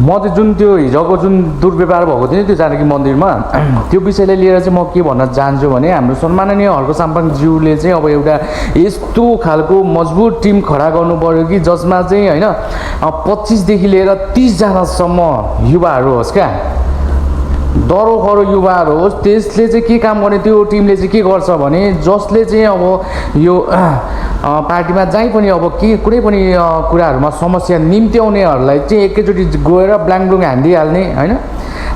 म चाहिँ जुन त्यो हिजोको जुन दुर्व्यवहार भएको थियो नि त्यो जानकी मन्दिरमा त्यो विषयलाई लिएर चाहिँ म के भन्न चाहन्छु भने हाम्रो सम्माननीय हर्क साम्पाङज्यूले चाहिँ अब एउटा यस्तो खालको मजबुत टिम खडा गर्नु पर्यो कि जसमा चाहिँ होइन 25 देखि लिएर 30 जनासम्म युवाहरू होस् क्या, डरो खरो युवाहरू होस्। त्यसले चाहिँ के काम गर्ने, त्यो टिमले चाहिँ के गर्छ भने जसले चाहिँ अब यो पार्टीमा जहीँ पनि अब के कुनै पनि कुराहरूमा समस्या निम्त्याउनेहरूलाई चाहिँ एकैचोटि गएर ब्ल्याङब्लुङ हानिदिइहाल्ने होइन,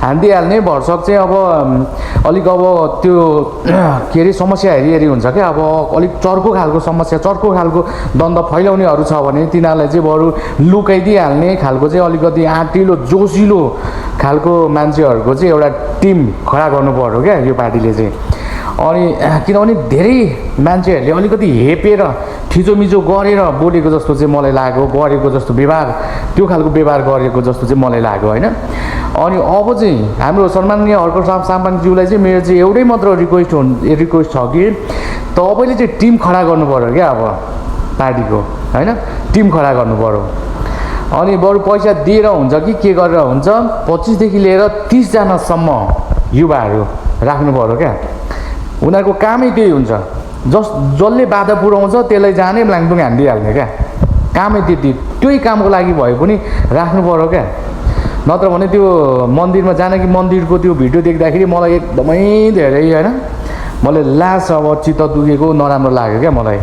हानिदिइहाल्ने। भरसक चाहिँ अब अलिक अब त्यो के अरे समस्या हेरी हुन्छ क्या। अब अलिक चर्को खालको समस्या, चर्को खालको द्वन्द्व फैलाउनेहरू छ भने तिनीहरूलाई चाहिँ बरु लुकाइदिइहाल्ने खालको चाहिँ अलिकति आँटिलो जोसिलो खालको मान्छेहरूको चाहिँ एउटा टिम खडा गर्नु पर्यो क्या यो पार्टीले चाहिँ। अनि किनभने धेरै मान्छेहरूले अलिकति हेपेर थिचोमिचो गरेर बोलेको जस्तो चाहिँ मलाई लाग्यो, गरेको जस्तो व्यवहार, त्यो खालको व्यवहार गरेको जस्तो चाहिँ मलाई लाग्यो होइन। अनि अब चाहिँ हाम्रो सम्माननीय हर्क साम्पाङज्यूलाई चाहिँ मेरो चाहिँ एउटै मात्र रिक्वेस्ट छ कि तपाईँले चाहिँ टिम खडा गर्नु पर्यो क्या अब पार्टीको होइन, टिम खडा गर्नु पर्यो। अनि बरु पैसा दिएर हुन्छ कि के गरेर हुन्छ 25 देखि लिएर 30 जनासम्म युवाहरू राख्नु पर्यो क्या। उनीहरूको कामै त्यही हुन्छ, जसले बाधा पुऱ्याउँछ त्यसलाई जाने ब्ल्याङब्लुङ हानिदिइहाल्ने क्या, कामै त्यही कामको लागि भए पनि राख्नु पर्यो क्या। नत्र भने त्यो मन्दिरमा जानकी मन्दिरको त्यो भिडियो देख्दाखेरि मलाई एकदमै धेरै होइन, मलाई लास अब चित्त दुखेको नराम्रो लाग्यो क्या मलाई।